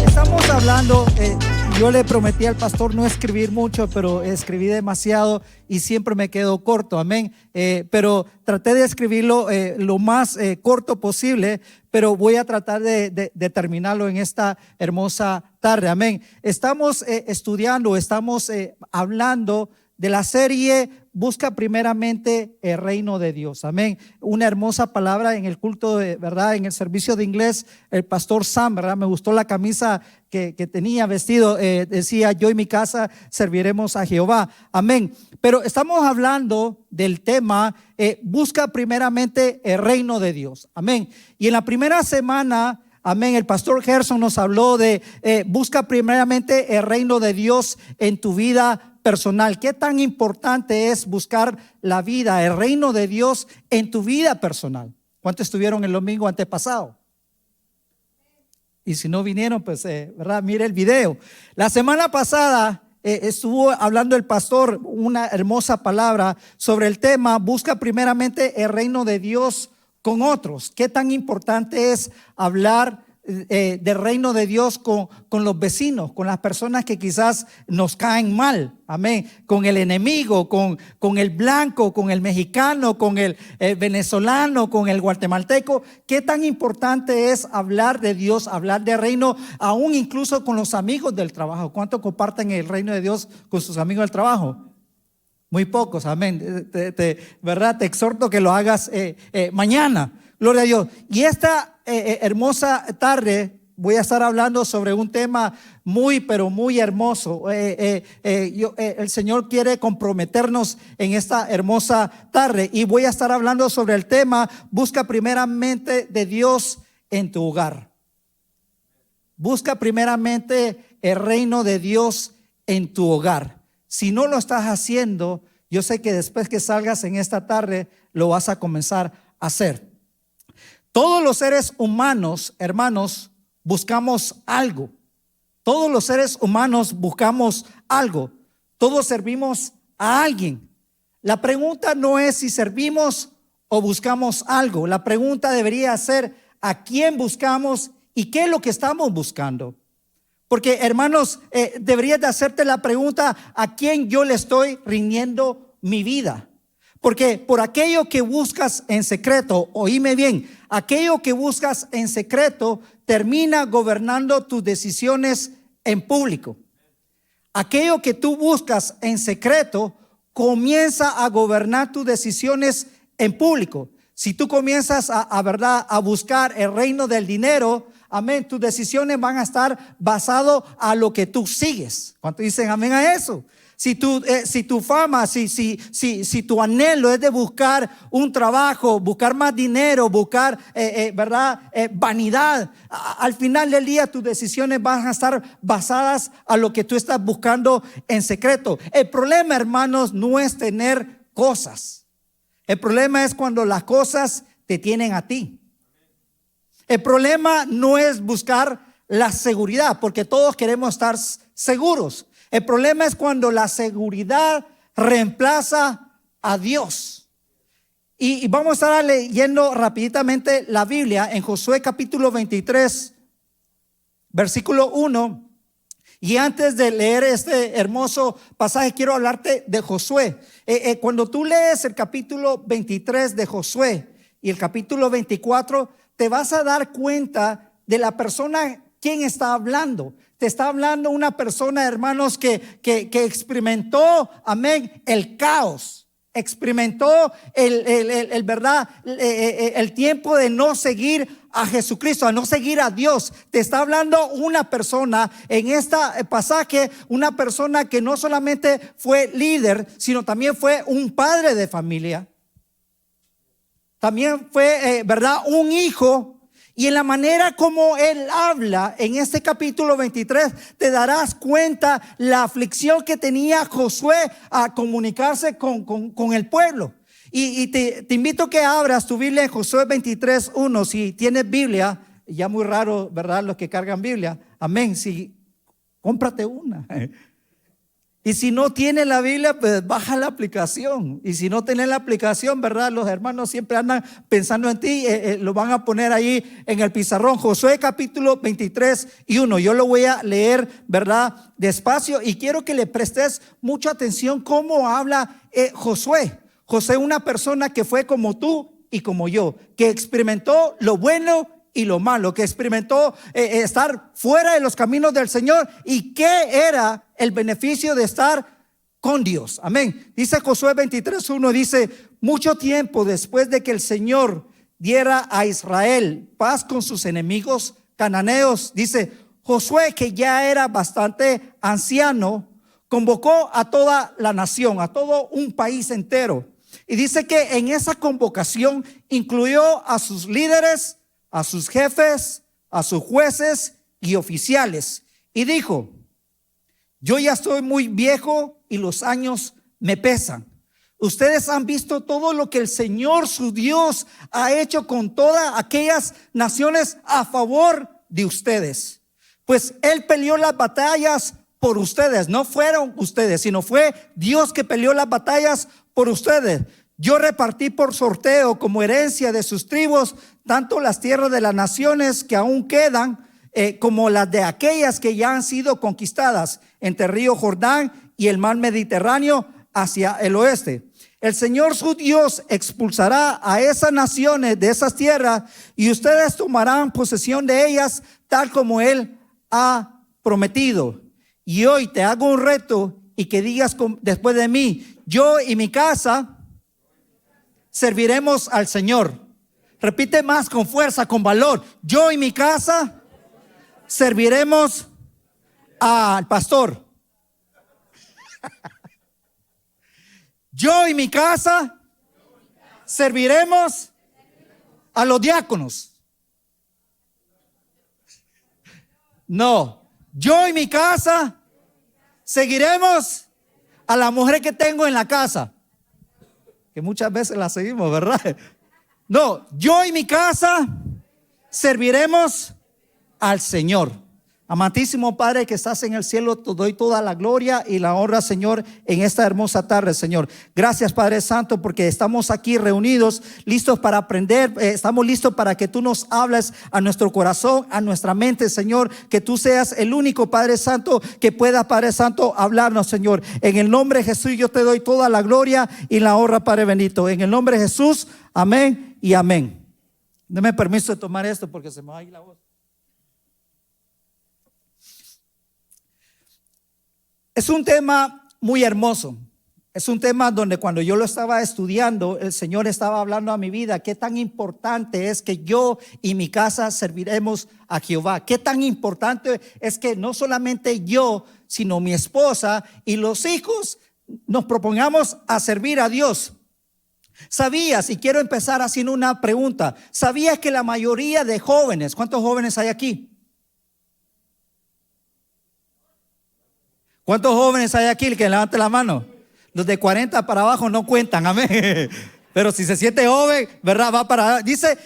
Estamos hablando, yo le prometí al pastor no escribir mucho, pero escribí demasiado y siempre me quedo corto, amén. Pero traté de escribirlo lo más corto posible, pero voy a tratar de terminarlo en esta hermosa tarde, amén. Estamos estudiando, estamos hablando de la serie Busca primeramente el reino de Dios, amén. Una hermosa palabra en el culto, ¿verdad? En el servicio de inglés, el pastor Sam, ¿verdad? Me gustó la camisa que tenía vestido, decía: yo y mi casa serviremos a Jehová, amén. Pero estamos hablando del tema, busca primeramente el reino de Dios, amén. Y en la primera semana, amén, el pastor Gerson nos habló de busca primeramente el reino de Dios en tu vida personal. ¿Qué tan importante es buscar la vida, el reino de Dios en tu vida personal? ¿Cuántos estuvieron el domingo antepasado? Y si no vinieron, pues, ¿verdad? Mire el video. La semana pasada estuvo hablando el pastor una hermosa palabra sobre el tema, busca primeramente el reino de Dios con otros. ¿Qué tan importante es hablar del reino de Dios con los vecinos, con las personas que quizás nos caen mal, amén, con el enemigo, con el blanco, con el mexicano, con el venezolano, con el guatemalteco? ¿Qué tan importante es hablar de Dios, hablar de reino, aún incluso con los amigos del trabajo? ¿Cuánto comparten el reino de Dios con sus amigos del trabajo? Muy pocos, amén. ¿Verdad? Te exhorto que lo hagas mañana. Gloria a Dios. Y esta hermosa tarde voy a estar hablando sobre un tema muy, pero muy hermoso. El Señor quiere comprometernos en esta hermosa tarde y voy a estar hablando sobre el tema, busca primeramente de Dios en tu hogar. Busca primeramente el reino de Dios en tu hogar. Si no lo estás haciendo, yo sé que después que salgas en esta tarde lo vas a comenzar a hacer. Todos los seres humanos, hermanos, buscamos algo. Todos los seres humanos buscamos algo. Todos servimos a alguien. La pregunta no es si servimos o buscamos algo. La pregunta debería ser a quién buscamos y qué es lo que estamos buscando. Porque, hermanos, deberías de hacerte la pregunta: ¿a quién yo le estoy rindiendo mi vida? Porque por aquello que buscas en secreto, oíme bien, aquello que buscas en secreto termina gobernando tus decisiones en público. Aquello que tú buscas en secreto comienza a gobernar tus decisiones en público. Si tú comienzas ¿verdad?, a buscar el reino del dinero, amén, tus decisiones van a estar basadas a lo que tú sigues. ¿Cuántos dicen amén a eso? Si tu fama, si tu anhelo es de buscar un trabajo, buscar más dinero, buscar ¿verdad?, vanidad, al final del día tus decisiones van a estar basadas a lo que tú estás buscando en secreto. El problema, hermanos, no es tener cosas. El problema es cuando las cosas te tienen a ti. El problema no es buscar la seguridad, porque todos queremos estar seguros. El problema es cuando la seguridad reemplaza a Dios. Y vamos a estar leyendo rapiditamente la Biblia en Josué capítulo 23, versículo 1. Y antes de leer este hermoso pasaje, quiero hablarte de Josué. Cuando tú lees el capítulo 23 de Josué y el capítulo 24, te vas a dar cuenta de la persona quien está hablando. Te está hablando una persona, hermanos, que experimentó, amén, el caos. Experimentó el tiempo de no seguir a Jesucristo, a no seguir a Dios. Te está hablando una persona en este pasaje, una persona que no solamente fue líder, sino también fue un padre de familia. También fue, un hijo. Y en la manera como él habla en este capítulo 23, te darás cuenta la aflicción que tenía Josué a comunicarse con el pueblo. Y te invito a que abras tu Biblia en Josué 23:1. Si tienes Biblia, ya muy raro, ¿verdad?, los que cargan Biblia. Amén. Si cómprate una. Y si no tiene la Biblia, pues baja la aplicación. Y si no tiene la aplicación, ¿verdad? Los hermanos siempre andan pensando en ti. Lo van a poner ahí en el pizarrón. Josué capítulo 23:1. Yo lo voy a leer, ¿verdad? Despacio. Y quiero que le prestes mucha atención cómo habla Josué. Josué, una persona que fue como tú y como yo, que experimentó lo bueno y lo malo, que experimentó estar fuera de los caminos del Señor. ¿Y qué era el beneficio de estar con Dios? Amén. Dice Josué 23:1, dice: mucho tiempo después de que el Señor diera a Israel paz con sus enemigos cananeos, dice, Josué, que ya era bastante anciano, convocó a toda la nación, a todo un país entero. Y dice que en esa convocación incluyó a sus líderes, a sus jefes, a sus jueces y oficiales. Y dijo: yo ya estoy muy viejo y los años me pesan. Ustedes han visto todo lo que el Señor su Dios ha hecho con todas aquellas naciones a favor de ustedes. Pues Él peleó las batallas por ustedes. No fueron ustedes, sino fue Dios que peleó las batallas por ustedes. Yo repartí por sorteo como herencia de sus tribus tanto las tierras de las naciones que aún quedan como las de aquellas que ya han sido conquistadas entre el río Jordán y el mar Mediterráneo hacia el oeste. El Señor su Dios expulsará a esas naciones de esas tierras y ustedes tomarán posesión de ellas tal como Él ha prometido. Y hoy te hago un reto y que digas después de mí: yo y mi casa serviremos al Señor. Repite más con fuerza, con valor: yo y mi casa serviremos al pastor. Yo y mi casa serviremos a los diáconos. No, yo y mi casa seguiremos a la mujer que tengo en la casa, que muchas veces la seguimos, ¿verdad? No, yo y mi casa serviremos al Señor. Amantísimo Padre que estás en el cielo, te doy toda la gloria y la honra, Señor, en esta hermosa tarde, Señor. Gracias, Padre Santo, porque estamos aquí reunidos, listos para aprender. Estamos listos para que tú nos hables a nuestro corazón, a nuestra mente, Señor. Que tú seas el único, Padre Santo, que pueda, Padre Santo, hablarnos, Señor. En el nombre de Jesús yo te doy toda la gloria y la honra, Padre bendito. En el nombre de Jesús, amén y amén. Deme permiso de tomar esto porque se me va a ir la voz. Es un tema muy hermoso. Es un tema donde cuando yo lo estaba estudiando, el Señor estaba hablando a mi vida. Qué tan importante es que yo y mi casa serviremos a Jehová. Qué tan importante es que no solamente yo, sino mi esposa y los hijos nos propongamos a servir a Dios. ¿Sabías? Y quiero empezar haciendo una pregunta. ¿Sabías que la mayoría de jóvenes, ¿cuántos jóvenes hay aquí? ¿Cuántos jóvenes hay aquí? Que levante la mano. Los de 40 para abajo no cuentan, amén. Pero si se siente joven, ¿verdad? Va para, dice,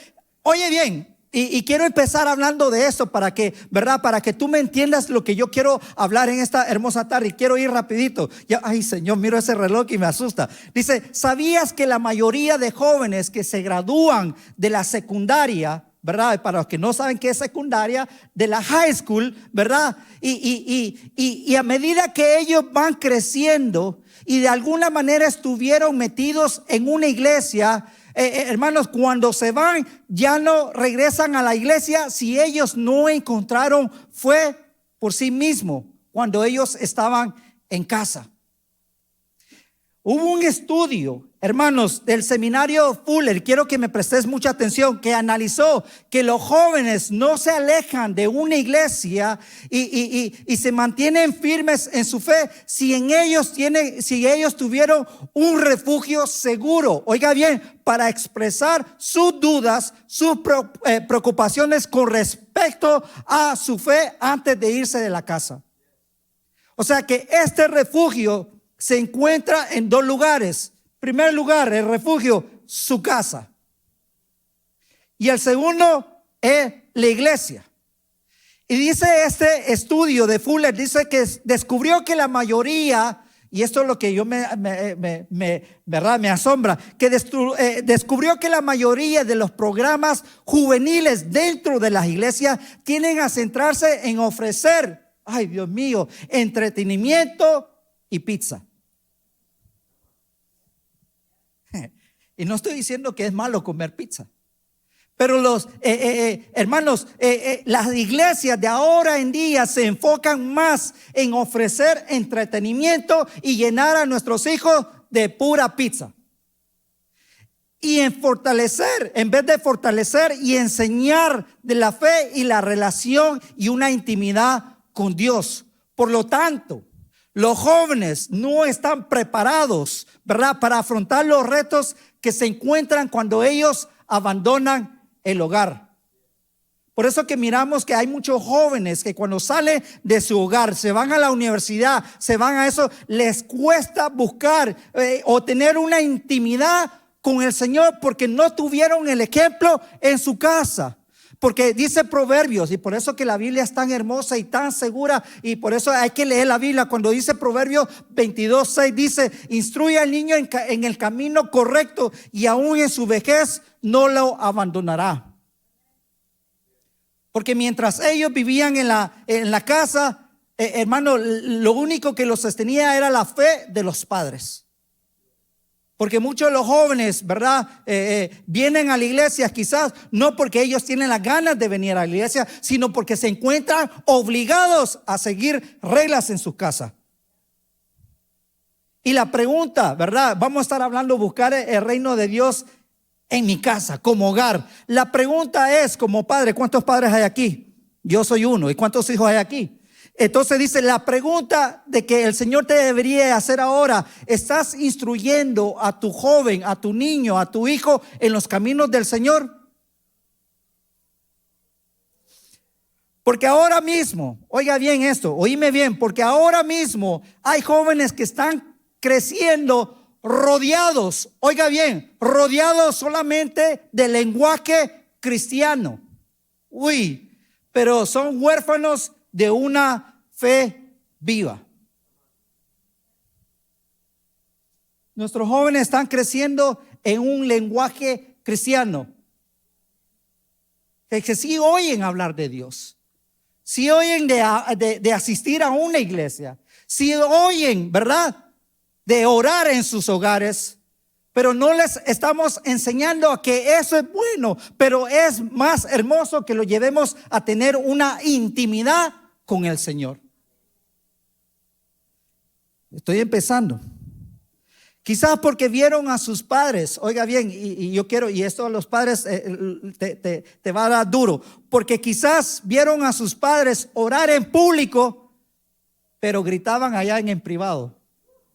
oye bien, y quiero empezar hablando de esto para que, ¿verdad? Para que tú me entiendas lo que yo quiero hablar en esta hermosa tarde. Y quiero ir rapidito. Ya, ay, Señor, miro ese reloj y me asusta. Dice, ¿sabías que la mayoría de jóvenes que se gradúan de la secundaria, ¿verdad? Para los que no saben qué es secundaria, de la high school, ¿verdad? Y a medida que ellos van creciendo y de alguna manera estuvieron metidos en una iglesia, hermanos, cuando se van ya no regresan a la iglesia si ellos no encontraron fue por sí mismos cuando ellos estaban en casa. Hubo un estudio, hermanos, del seminario Fuller, quiero que me prestes mucha atención, que analizó que los jóvenes no se alejan de una iglesia y se mantienen firmes en su fe si ellos tuvieron un refugio seguro, oiga bien, para expresar sus dudas, sus preocupaciones con respecto a su fe antes de irse de la casa. O sea que este refugio se encuentra en dos lugares. En primer lugar, el refugio, su casa. Y el segundo es la iglesia. Y dice este estudio de Fuller, dice que descubrió que la mayoría y esto es lo que yo ¿verdad? Me asombra, que descubrió que la mayoría de los programas juveniles dentro de las iglesias tienden a centrarse en ofrecer, ay Dios mío, entretenimiento y pizza. Y no estoy diciendo que es malo comer pizza, pero los hermanos, las iglesias de ahora en día se enfocan más en ofrecer entretenimiento y llenar a nuestros hijos de pura pizza. Y en fortalecer, en vez de fortalecer y enseñar de la fe y la relación y una intimidad con Dios. Por lo tanto, los jóvenes no están preparados, ¿verdad?, para afrontar los retos que se encuentran cuando ellos abandonan el hogar. Por eso que miramos que hay muchos jóvenes que cuando salen de su hogar, se van a la universidad, se van a eso, les cuesta buscar o tener una intimidad con el Señor porque no tuvieron el ejemplo en su casa. Porque dice Proverbios, y por eso que la Biblia es tan hermosa y tan segura, y por eso hay que leer la Biblia. Cuando dice Proverbios 22:6, dice: instruye al niño en el camino correcto, y aún en su vejez no lo abandonará. Porque mientras ellos vivían en la casa, hermano, lo único que los sostenía era la fe de los padres. Porque muchos de los jóvenes, ¿verdad?, vienen a la iglesia quizás no porque ellos tienen las ganas de venir a la iglesia, sino porque se encuentran obligados a seguir reglas en su casa. Y la pregunta, ¿verdad?, vamos a estar hablando, buscar el reino de Dios en mi casa, como hogar. La pregunta es, como padre, ¿cuántos padres hay aquí? Yo soy uno. ¿Y cuántos hijos hay aquí? Entonces dice, la pregunta de que el Señor te debería hacer ahora: ¿estás instruyendo a tu joven, a tu niño, a tu hijo en los caminos del Señor? Porque ahora mismo, oiga bien esto, oíme bien, porque ahora mismo hay jóvenes que están creciendo rodeados, oiga bien, rodeados solamente del lenguaje cristiano. Pero son huérfanos de una fe viva. Nuestros jóvenes están creciendo en un lenguaje cristiano, que sí oyen hablar de Dios, sí oyen de asistir a una iglesia, sí oyen, ¿verdad?, de orar en sus hogares, pero no les estamos enseñando a que eso es bueno, pero es más hermoso que lo llevemos a tener una intimidad con el Señor. Estoy empezando. Quizás porque vieron a sus padres, oiga bien, y yo quiero, y esto a los padres te va a dar duro, porque quizás vieron a sus padres orar en público, pero gritaban allá en privado.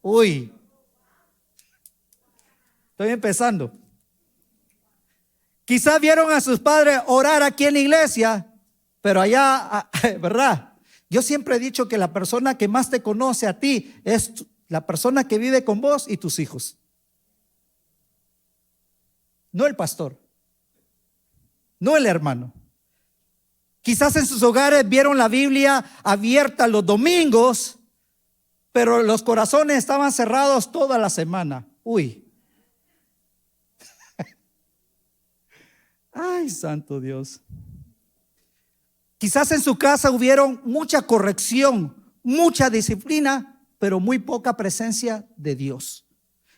Estoy empezando. Quizás vieron a sus padres orar aquí en la iglesia, pero allá, ¿verdad? Yo siempre he dicho que la persona que más te conoce a ti es la persona que vive con vos y tus hijos. No el pastor, no el hermano. Quizás en sus hogares vieron la Biblia abierta los domingos, pero los corazones estaban cerrados toda la semana. Ay, santo Dios. Quizás en su casa hubieron mucha corrección, mucha disciplina, pero muy poca presencia de Dios.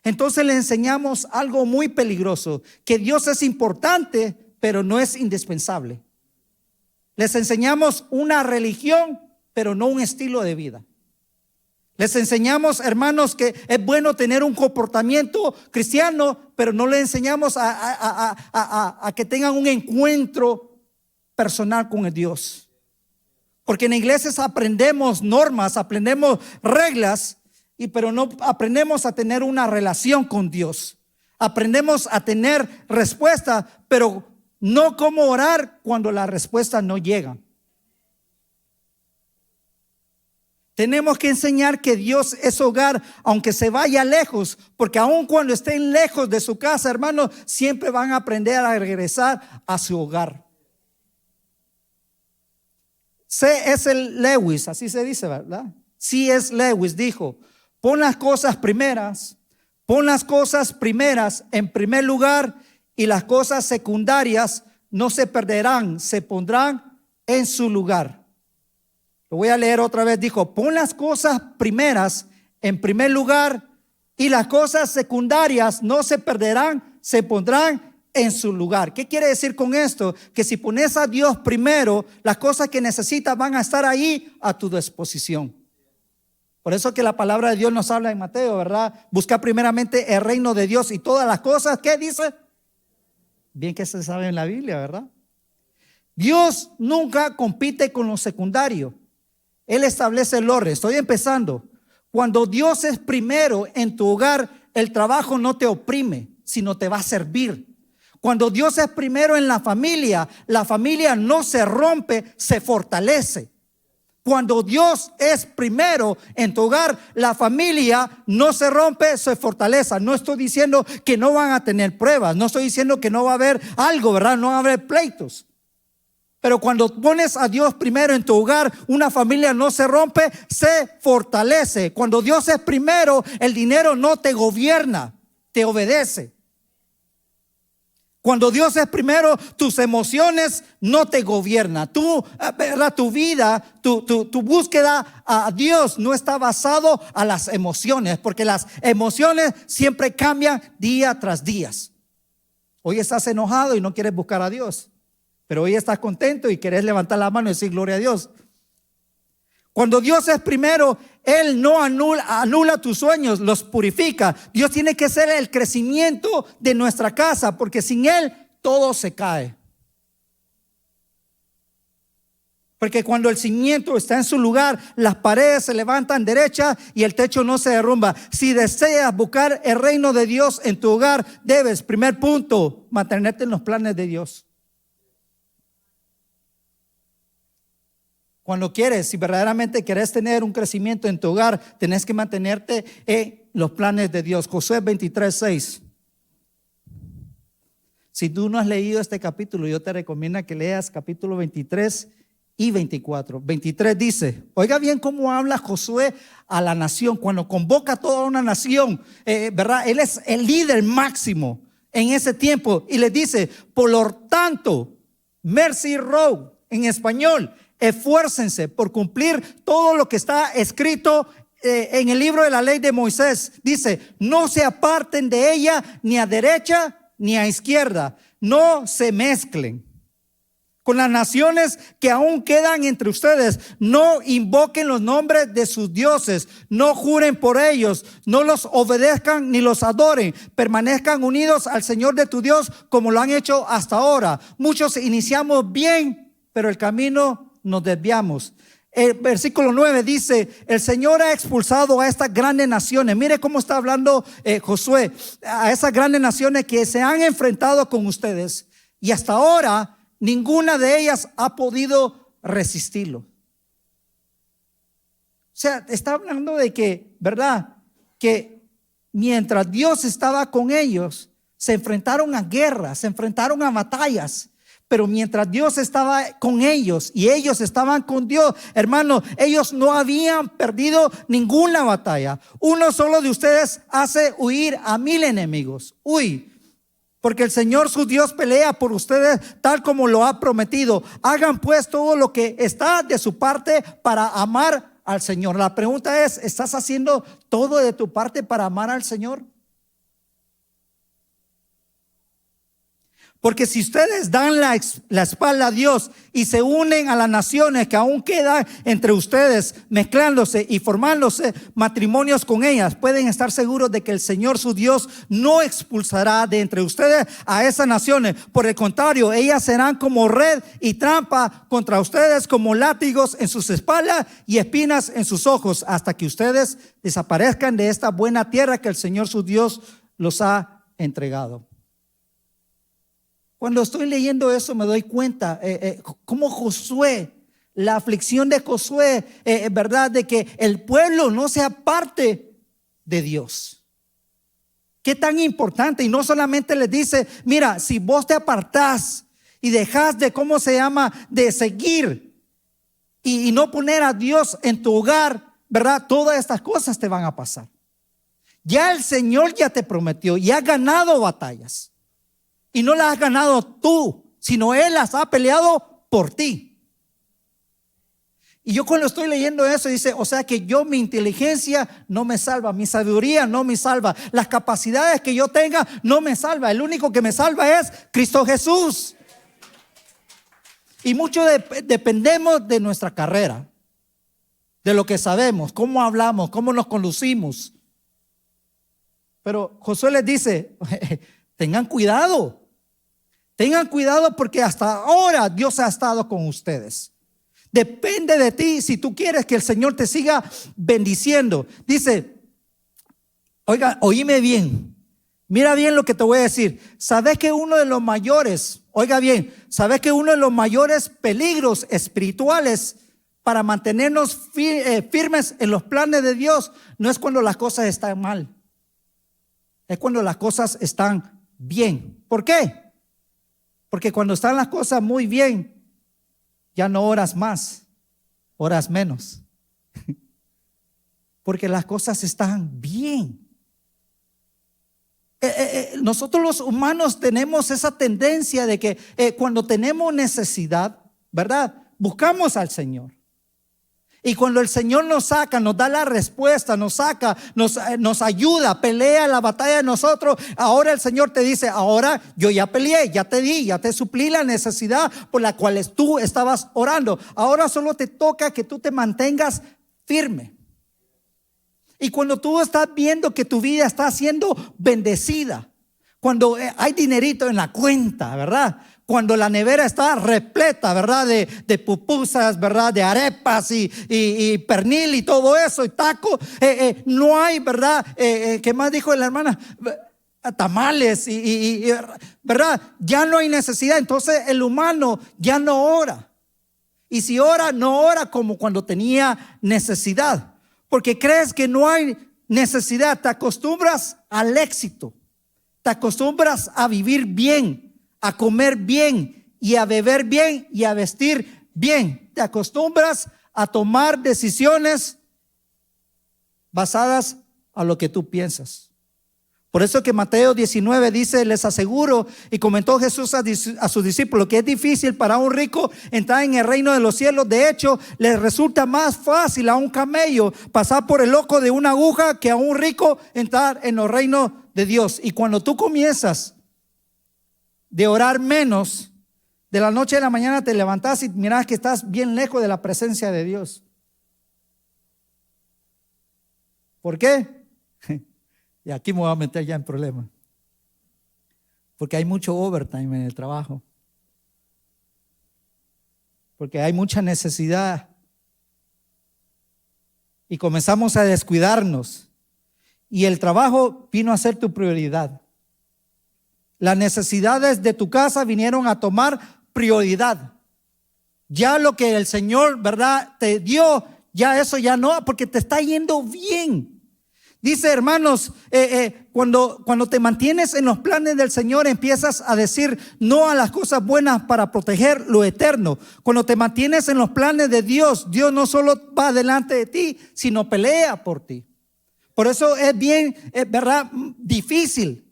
Entonces le enseñamos algo muy peligroso: que Dios es importante, pero no es indispensable. Les enseñamos una religión, pero no un estilo de vida. Les enseñamos, hermanos, que es bueno tener un comportamiento cristiano, pero no les enseñamos a que tengan un encuentro personal con el Dios. Porque en iglesias aprendemos normas, aprendemos reglas, pero no aprendemos a tener una relación con Dios. Aprendemos a tener respuesta, pero no cómo orar cuando las respuestas no llegan. Tenemos que enseñar que Dios es hogar, aunque se vaya lejos, porque aun cuando estén lejos de su casa, hermanos, siempre van a aprender a regresar a su hogar. C.S. Lewis, así se dice, ¿verdad? C.S. Lewis dijo: Pon las cosas primeras, pon las cosas primeras en primer lugar, y las cosas secundarias no se perderán, se pondrán en su lugar. Lo voy a leer otra vez. Dijo, pon las cosas primeras en primer lugar, y las cosas secundarias no se perderán, se pondrán en su lugar. ¿Qué quiere decir con esto? Que si pones a Dios primero, las cosas que necesitas van a estar ahí a tu disposición. Por eso que la palabra de Dios nos habla en Mateo, ¿verdad? Busca primeramente el reino de Dios y todas las cosas, ¿qué dice? Bien que se sabe en la Biblia, ¿verdad? Dios nunca compite con lo secundario. Él establece el orden. Estoy empezando. Cuando Dios es primero en tu hogar, el trabajo no te oprime, sino te va a servir. Cuando Dios es primero en la familia no se rompe, se fortalece. Cuando Dios es primero en tu hogar, la familia no se rompe, se fortalece. No estoy diciendo que no van a tener pruebas, no estoy diciendo que no va a haber algo, ¿verdad? No va a haber pleitos. Pero cuando pones a Dios primero en tu hogar, una familia no se rompe, se fortalece. Cuando Dios es primero, el dinero no te gobierna, te obedece. Cuando Dios es primero, tus emociones no te gobiernan. Tu vida, tu búsqueda a Dios no está basado a las emociones, porque las emociones siempre cambian día tras día. Hoy estás enojado y no quieres buscar a Dios, pero hoy estás contento y quieres levantar la mano y decir gloria a Dios. Cuando Dios es primero, Él no anula tus sueños, los purifica. Dios tiene que ser el crecimiento de nuestra casa, porque sin Él todo se cae. Porque cuando el cimiento está en su lugar, las paredes se levantan derechas y el techo no se derrumba. Si deseas buscar el reino de Dios en tu hogar, debes, primer punto, mantenerte en los planes de Dios. Cuando si verdaderamente quieres tener un crecimiento en tu hogar, tenés que mantenerte en los planes de Dios. Josué 23:6. Si tú no has leído este capítulo, yo te recomiendo que leas capítulo 23 y 24. 23 dice, oiga bien cómo habla Josué a la nación, cuando convoca a toda una nación, ¿verdad? Él es el líder máximo en ese tiempo y les dice, por lo tanto, Mercy Row en español, esfuércense por cumplir todo lo que está escrito en el libro de la ley de Moisés. Dice, no se aparten de ella ni a derecha ni a izquierda, no se mezclen con las naciones que aún quedan entre ustedes. No invoquen los nombres de sus dioses, no juren por ellos, no los obedezcan ni los adoren. Permanezcan unidos al Señor de tu Dios como lo han hecho hasta ahora. Muchos iniciamos bien, pero el camino nos desviamos. El versículo 9 dice, el Señor ha expulsado a estas grandes naciones. Mire cómo está hablando Josué, a esas grandes naciones que se han enfrentado con ustedes, y hasta ahora ninguna de ellas ha podido resistirlo. O sea, está hablando de que, ¿verdad? Que mientras Dios estaba con ellos, se enfrentaron a guerras, se enfrentaron a batallas. Pero mientras Dios estaba con ellos y ellos estaban con Dios, hermanos, ellos no habían perdido ninguna batalla. Uno solo de ustedes hace huir a 1000 enemigos. Porque el Señor su Dios pelea por ustedes tal como lo ha prometido. Hagan pues todo lo que está de su parte para amar al Señor. La pregunta es, ¿estás haciendo todo de tu parte para amar al Señor? Porque si ustedes dan la espalda a Dios y se unen a las naciones que aún quedan entre ustedes, mezclándose y formándose matrimonios con ellas, pueden estar seguros de que el Señor su Dios no expulsará de entre ustedes a esas naciones. Por el contrario, ellas serán como red y trampa contra ustedes, como látigos en sus espaldas y espinas en sus ojos, hasta que ustedes desaparezcan de esta buena tierra que el Señor su Dios los ha entregado. Cuando estoy leyendo eso me doy cuenta cómo Josué, la aflicción de Josué, verdad, de que el pueblo no sea parte de Dios. Qué tan importante. Y no solamente les dice, mira, si vos te apartás y dejás de, de seguir y no poner a Dios en tu hogar, ¿verdad? Todas estas cosas te van a pasar. Ya el Señor ya te prometió y has ganado batallas. Y no las has ganado tú, sino Él las ha peleado por ti. Y yo cuando estoy leyendo eso dice, o sea que mi inteligencia no me salva, mi sabiduría no me salva, las capacidades que yo tenga no me salva. El único que me salva es Cristo Jesús. Y mucho dependemos de nuestra carrera, de lo que sabemos, cómo hablamos, cómo nos conducimos. Pero Josué les dice, tengan cuidado porque hasta ahora Dios ha estado con ustedes. Depende de ti si tú quieres que el Señor te siga bendiciendo. Dice, oiga, oíme bien, mira bien lo que te voy a decir. ¿Sabes que uno de los mayores, oiga bien, sabes que uno de los mayores peligros espirituales para mantenernos firmes en los planes de Dios no es cuando las cosas están mal, es cuando las cosas están bien? ¿Por qué? Porque cuando están las cosas muy bien, ya no oras más, oras menos. Porque las cosas están bien. Nosotros los humanos tenemos esa tendencia de que cuando tenemos necesidad, ¿verdad? Buscamos al Señor. Y cuando el Señor nos saca, nos da la respuesta, nos saca, nos ayuda, pelea la batalla de nosotros. Ahora el Señor te dice, ahora yo ya peleé, ya te di, ya te suplí la necesidad por la cual tú estabas orando. Ahora solo te toca que tú te mantengas firme. Y cuando tú estás viendo que tu vida está siendo bendecida, cuando hay dinerito en la cuenta, ¿verdad? Cuando la nevera está repleta, ¿verdad? De pupusas, ¿verdad? De arepas y pernil y todo eso, y taco. No hay, ¿verdad? ¿Qué más dijo la hermana? Tamales ¿verdad? Ya no hay necesidad. Entonces el humano ya no ora. Y si ora, no ora como cuando tenía necesidad. Porque crees que no hay necesidad. Te acostumbras al éxito. Te acostumbras a vivir bien, a comer bien y a beber bien y a vestir bien. Te acostumbras a tomar decisiones basadas a lo que tú piensas. Por eso que Mateo 19 dice, les aseguro, y comentó Jesús a sus discípulos, que es difícil para un rico entrar en el reino de los cielos. De hecho, les resulta más fácil a un camello pasar por el ojo de una aguja que a un rico entrar en los reinos de Dios. Y cuando tú comienzas de orar menos, de la noche a la mañana te levantas y miras que estás bien lejos de la presencia de Dios. ¿Por qué? Y aquí me voy a meter ya en problemas. Porque hay mucho overtime en el trabajo. Porque hay mucha necesidad. Y comenzamos a descuidarnos. Y el trabajo vino a ser tu prioridad. Las necesidades de tu casa vinieron a tomar prioridad. Ya lo que el Señor, ¿verdad?, te dio, ya eso ya no, porque te está yendo bien. Dice, hermanos, cuando te mantienes en los planes del Señor, empiezas a decir no a las cosas buenas para proteger lo eterno. Cuando te mantienes en los planes de Dios, Dios no solo va delante de ti, sino pelea por ti. Por eso es bien, ¿verdad?, difícil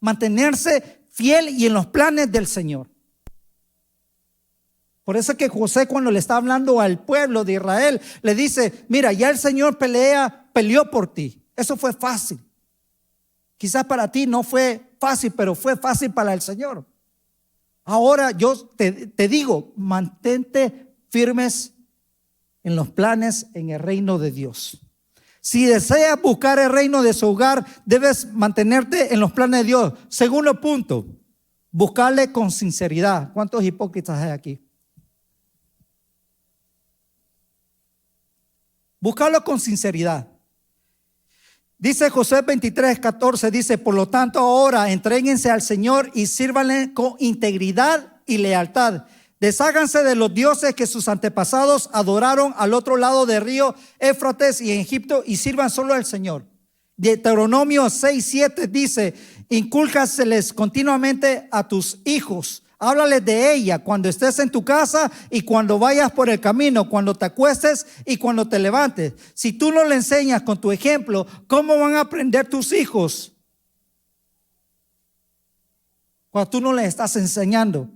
mantenerse fiel y en los planes del Señor. Por eso que José, cuando le está hablando al pueblo de Israel, le dice, mira, ya el Señor peleó por ti. Eso fue fácil. Quizás para ti no fue fácil, pero fue fácil para el Señor. Ahora yo te digo, mantente firmes en los planes en el reino de Dios. Si deseas buscar el reino de su hogar, debes mantenerte en los planes de Dios. Segundo punto, buscarle con sinceridad. ¿Cuántos hipócritas hay aquí? Buscarlo con sinceridad. Dice Josué 23:14, dice, por lo tanto ahora entréguense al Señor y sírvanle con integridad y lealtad. Desháganse de los dioses que sus antepasados adoraron al otro lado del río Éufrates y en Egipto, y sirvan solo al Señor. Deuteronomio 6:7 dice, incúlcaseles continuamente a tus hijos. Háblales de ella cuando estés en tu casa y cuando vayas por el camino, cuando te acuestes y cuando te levantes. Si tú no le enseñas con tu ejemplo, ¿cómo van a aprender tus hijos? Cuando tú no les estás enseñando.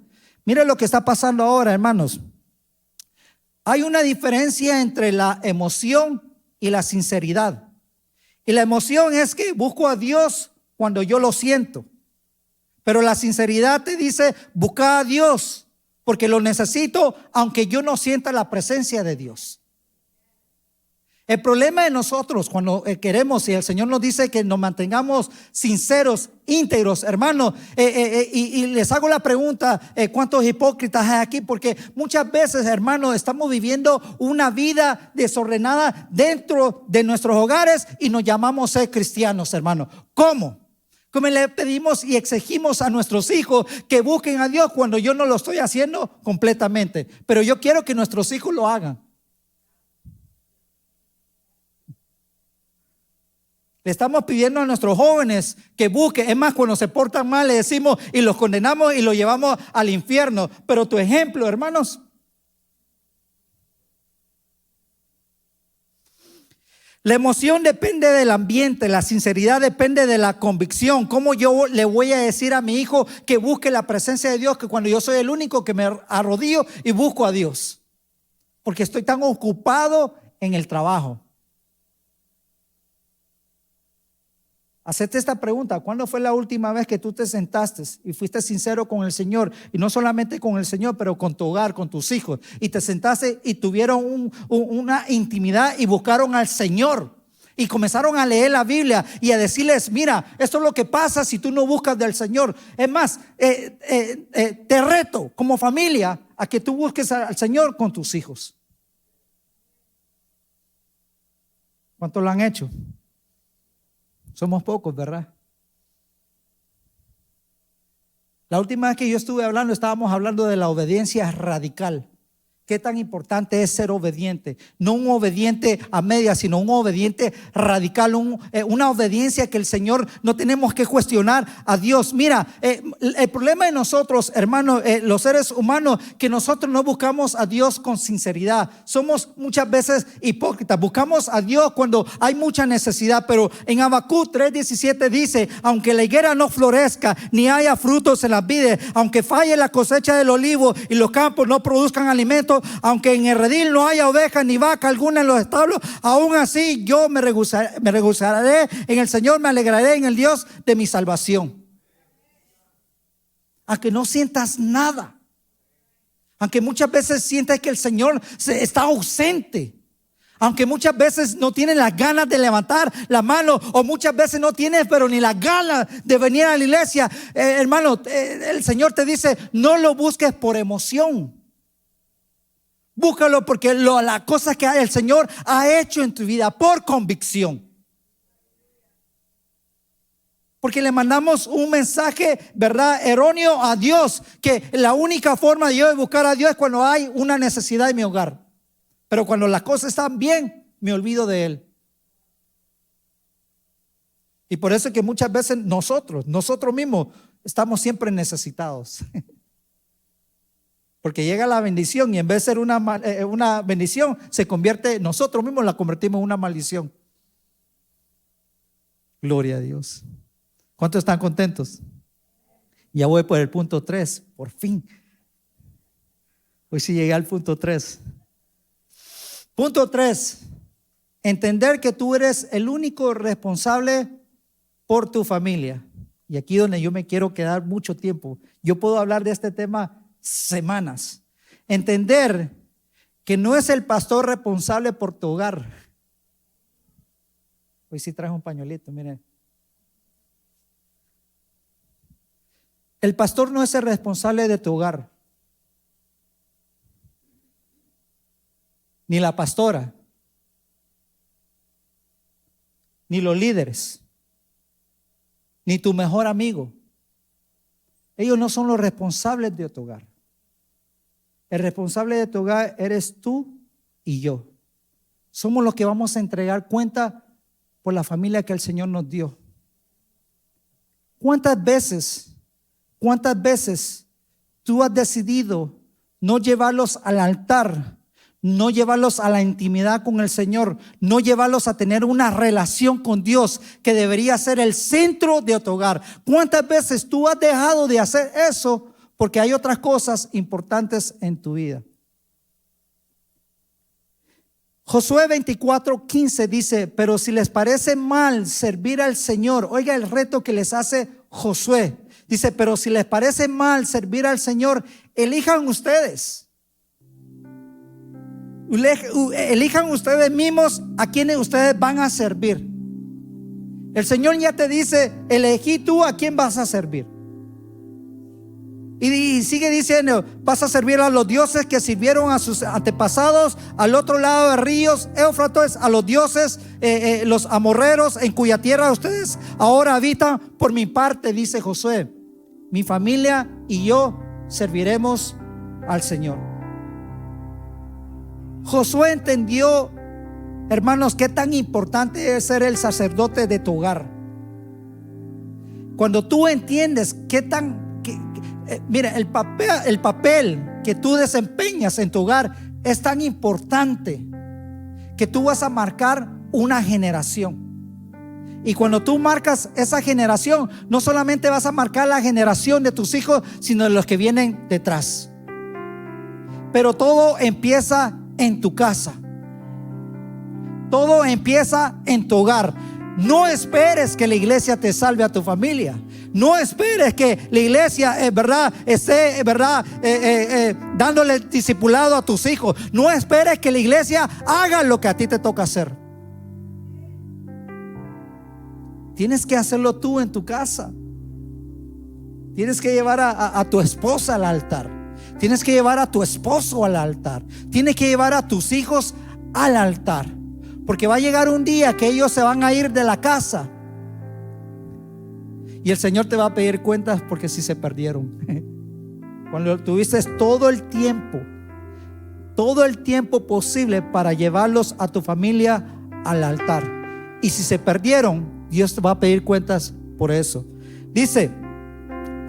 Mire lo que está pasando ahora, hermanos. Hay una diferencia entre la emoción y la sinceridad. Y la emoción es que busco a Dios cuando yo lo siento. Pero la sinceridad te dice, busca a Dios porque lo necesito aunque yo no sienta la presencia de Dios. El problema de nosotros cuando queremos y el Señor nos dice que nos mantengamos sinceros, íntegros, hermanos, y les hago la pregunta, ¿cuántos hipócritas hay aquí? Porque muchas veces, hermanos, estamos viviendo una vida desordenada dentro de nuestros hogares y nos llamamos ser cristianos, hermanos. ¿Cómo? ¿Cómo le pedimos y exigimos a nuestros hijos que busquen a Dios cuando yo no lo estoy haciendo completamente? Pero yo quiero que nuestros hijos lo hagan. Le estamos pidiendo a nuestros jóvenes que busquen. Es más, cuando se portan mal le decimos y los condenamos y los llevamos al infierno. Pero tu ejemplo, hermanos. La emoción depende del ambiente, la sinceridad depende de la convicción. ¿Cómo yo le voy a decir a mi hijo que busque la presencia de Dios, que cuando yo soy el único que me arrodillo y busco a Dios? Porque estoy tan ocupado en el trabajo. Hacete esta pregunta: ¿cuándo fue la última vez que tú te sentaste y fuiste sincero con el Señor? Y no solamente con el Señor, pero con tu hogar, con tus hijos. Y te sentaste y tuvieron una intimidad y buscaron al Señor. Y comenzaron a leer la Biblia y a decirles, mira, esto es lo que pasa si tú no buscas del Señor. Es más, te reto como familia a que tú busques al Señor con tus hijos. ¿Cuántos lo han hecho? Somos pocos, ¿verdad? La última vez que yo estuve hablando, estábamos hablando de la obediencia radical. ¿Qué tan importante es ser obediente? No un obediente a medias, sino un obediente radical, una obediencia que el Señor no tenemos que cuestionar a Dios. Mira, el problema de nosotros, hermanos, los seres humanos, que nosotros no buscamos a Dios con sinceridad. Somos muchas veces hipócritas. Buscamos a Dios cuando hay mucha necesidad, pero en Habacuc 3:17 dice, aunque la higuera no florezca, ni haya frutos en las vides, aunque falle la cosecha del olivo y los campos no produzcan alimento, aunque en el redil no haya oveja ni vaca alguna en los establos, aún así yo me regocijaré en el Señor, me alegraré en el Dios de mi salvación. Aunque no sientas nada, aunque muchas veces sientas que el Señor está ausente, aunque muchas veces no tienes las ganas de levantar la mano, o muchas veces no tienes pero ni las ganas de venir a la iglesia, hermano, el Señor te dice, no lo busques por emoción. Búscalo porque las cosas que el Señor ha hecho en tu vida por convicción. Porque le mandamos un mensaje, ¿verdad?, erróneo a Dios, que la única forma de yo buscar a Dios es cuando hay una necesidad en mi hogar. Pero cuando las cosas están bien, me olvido de Él. Y por eso es que muchas veces nosotros mismos estamos siempre necesitados. Porque llega la bendición y en vez de ser una bendición, nosotros mismos la convertimos en una maldición. Gloria a Dios. ¿Cuántos están contentos? Ya voy por el punto 3, por fin. Hoy sí llegué al punto 3. Punto 3. Entender que tú eres el único responsable por tu familia. Y aquí donde yo me quiero quedar mucho tiempo. Yo puedo hablar de este tema semanas. Entender que no es el pastor responsable por tu hogar. Hoy sí traje un pañuelito, miren. El pastor no es el responsable de tu hogar, ni la pastora, ni los líderes, ni tu mejor amigo. Ellos no son los responsables de tu hogar. El responsable de tu hogar eres tú y yo. Somos los que vamos a entregar cuenta por la familia que el Señor nos dio. ¿Cuántas veces tú has decidido no llevarlos al altar, no llevarlos a la intimidad con el Señor, no llevarlos a tener una relación con Dios que debería ser el centro de tu hogar. ¿Cuántas veces tú has dejado de hacer eso porque hay otras cosas importantes en tu vida? Josué 24:15 dice: pero si les parece mal servir al Señor, oiga el reto que les hace Josué. Dice: pero si les parece mal servir al Señor, elijan ustedes. Elijan ustedes mismos a quienes ustedes van a servir. El Señor ya te dice: elegí tú a quién vas a servir. Y sigue diciendo: vas a servir a los dioses que sirvieron a sus antepasados al otro lado de ríos Éufrates, a los dioses, los amorreros, en cuya tierra ustedes ahora habitan. Por mi parte, dice Josué, mi familia y yo serviremos al Señor. Josué entendió, hermanos, qué tan importante es ser el sacerdote de tu hogar. Cuando tú entiendes qué tan mira, el papel que tú desempeñas en tu hogar es tan importante que tú vas a marcar una generación. Y cuando tú marcas esa generación, no solamente vas a marcar la generación de tus hijos, sino de los que vienen detrás. Pero todo empieza en tu casa. Todo empieza en tu hogar. No esperes que la iglesia te salve a tu familia. No esperes que la iglesia, esté, dándole discipulado a tus hijos. No esperes que la iglesia haga lo que a ti te toca hacer. Tienes que hacerlo tú en tu casa. Tienes que llevar a tu esposa al altar. Tienes que llevar a tu esposo al altar. Tienes que llevar a tus hijos al altar. Porque va a llegar un día que ellos se van a ir de la casa y el Señor te va a pedir cuentas porque si se perdieron. Cuando tuviste todo el tiempo posible para llevarlos a tu familia al altar, y si se perdieron, Dios te va a pedir cuentas por eso. Dice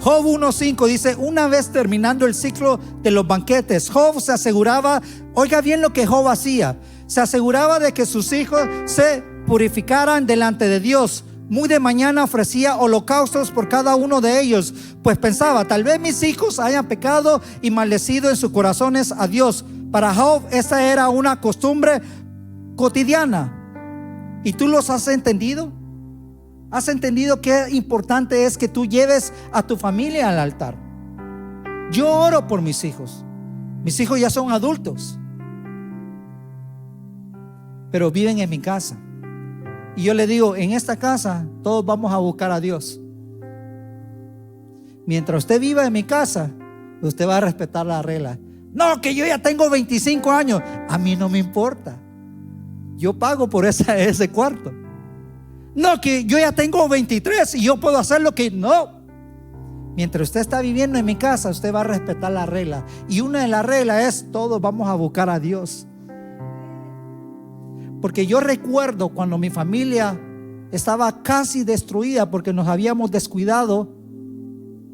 Job 1:5, dice: una vez terminando el ciclo de los banquetes, Job se aseguraba, oiga bien lo que Job hacía, se aseguraba de que sus hijos se purificaran delante de Dios. Muy de mañana ofrecía holocaustos por cada uno de ellos, pues pensaba: tal vez mis hijos hayan pecado y maldecido en sus corazones a Dios. Para Job esta era una costumbre cotidiana. ¿Y tú los has entendido? ¿Has entendido qué importante es que tú lleves a tu familia al altar? Yo oro por mis hijos. Mis hijos ya son adultos, pero viven en mi casa. Y yo le digo: en esta casa todos vamos a buscar a Dios. Mientras usted viva en mi casa, usted va a respetar la regla. No, que yo ya tengo 25 años. A mí no me importa. Yo pago por ese cuarto. No, que yo ya tengo 23 y yo puedo hacer lo que... No. Mientras usted está viviendo en mi casa, usted va a respetar la regla. Y una de las reglas es: todos vamos a buscar a Dios. Porque yo recuerdo cuando mi familia estaba casi destruida porque nos habíamos descuidado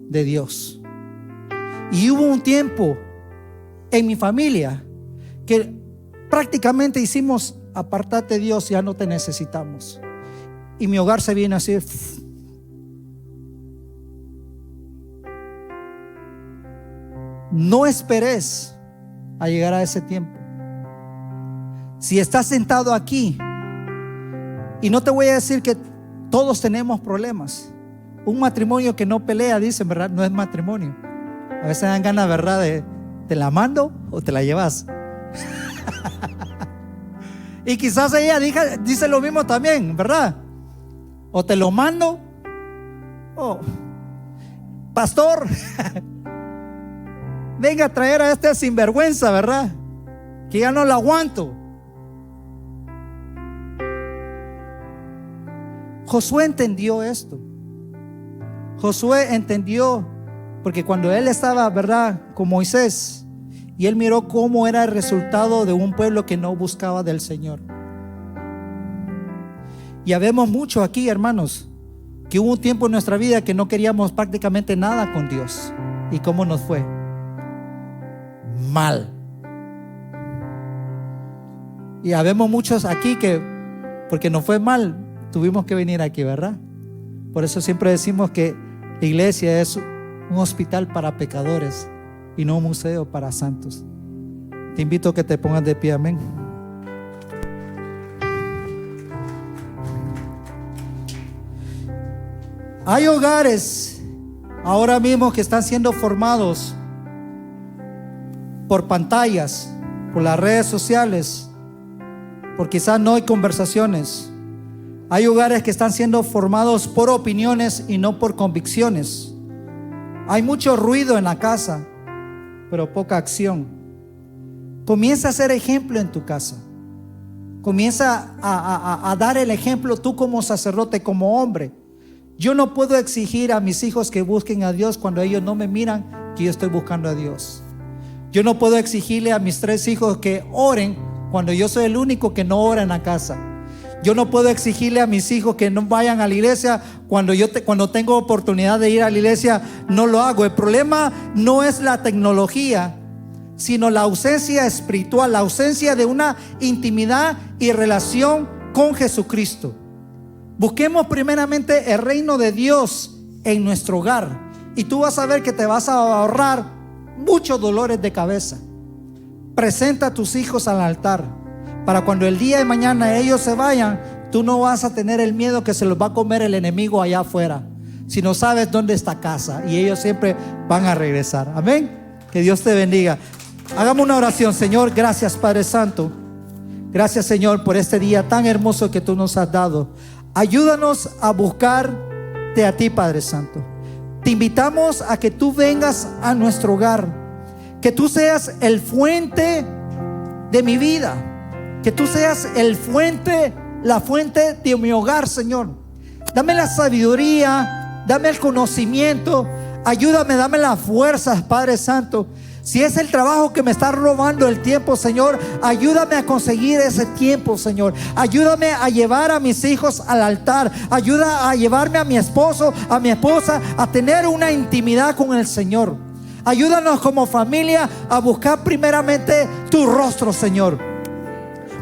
de Dios. Y hubo un tiempo en mi familia que prácticamente hicimos: apártate Dios, ya no te necesitamos. Y mi hogar se viene así. No esperes a llegar a ese tiempo. Si estás sentado aquí, y no te voy a decir que todos tenemos problemas. Un matrimonio que no pelea, dicen, ¿verdad? No es matrimonio. A veces dan ganas, ¿verdad? De ¿te la mando o te la llevas? Y quizás ella dice lo mismo también, ¿verdad? O te lo mando, pastor, venga a traer a este sinvergüenza, ¿verdad? Que ya no lo aguanto. Josué entendió esto. Josué entendió, porque cuando él estaba, ¿verdad?, con Moisés, y él miró cómo era el resultado de un pueblo que no buscaba del Señor. Y habemos mucho aquí, hermanos, que hubo un tiempo en nuestra vida que no queríamos prácticamente nada con Dios. ¿Y cómo nos fue? mal. Y habemos muchos aquí que, porque nos fue mal, tuvimos que venir aquí, ¿verdad? Por eso siempre decimos que la iglesia es un hospital para pecadores y no un museo para santos. Te invito a que te pongas de pie, amén. Hay hogares ahora mismo que están siendo formados por pantallas, por las redes sociales, por quizás no hay conversaciones. Hay hogares que están siendo formados por opiniones y no por convicciones. Hay mucho ruido en la casa, pero poca acción. Comienza a ser ejemplo en tu casa. Comienza a dar el ejemplo tú como sacerdote, como hombre. Yo no puedo exigir a mis hijos que busquen a Dios cuando ellos no me miran que yo estoy buscando a Dios. Yo no puedo exigirle a mis 3 hijos que oren cuando yo soy el único que no ora en la casa. Yo no puedo exigirle a mis hijos que no vayan a la iglesia cuando tengo oportunidad de ir a la iglesia, no lo hago. El problema no es la tecnología, sino la ausencia espiritual, la ausencia de una intimidad y relación con Jesucristo. Busquemos primeramente el reino de Dios en nuestro hogar y tú vas a ver que te vas a ahorrar muchos dolores de cabeza. Presenta a tus hijos al altar para cuando el día de mañana ellos se vayan, tú no vas a tener el miedo que se los va a comer el enemigo allá afuera, si no sabes dónde está casa, y ellos siempre van a regresar. Amén. Que Dios te bendiga. Hagamos una oración. Señor, gracias Padre Santo. Gracias Señor por este día tan hermoso que tú nos has dado. Ayúdanos a buscarte a ti, Padre Santo. Te invitamos a que tú vengas a nuestro hogar, que tú seas el fuente de mi vida, que tú seas la fuente de mi hogar, Señor. Dame la sabiduría, dame el conocimiento, ayúdame, dame las fuerzas, Padre Santo. Si es el trabajo que me está robando el tiempo, Señor, ayúdame a conseguir ese tiempo, Señor. Ayúdame a llevar a mis hijos al altar. Ayuda a llevarme a mi esposo, a mi esposa, a tener una intimidad con el Señor. Ayúdanos como familia a buscar primeramente tu rostro, Señor,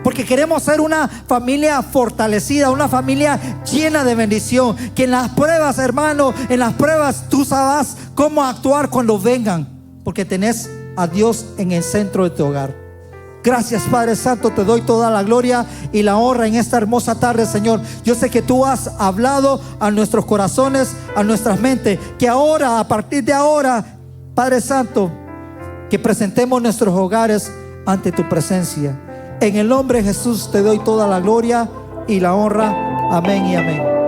porque queremos ser una familia fortalecida, una familia llena de bendición. Que en las pruebas, hermano, en las pruebas tú sabrás cómo actuar cuando vengan, porque tenés a Dios en el centro de tu hogar. Gracias, Padre Santo, te doy toda la gloria y la honra en esta hermosa tarde, Señor. Yo sé que tú has hablado a nuestros corazones, a nuestras mentes, que ahora, a partir de ahora, Padre Santo, que presentemos nuestros hogares ante tu presencia. En el nombre de Jesús te doy toda la gloria y la honra. Amén y amén.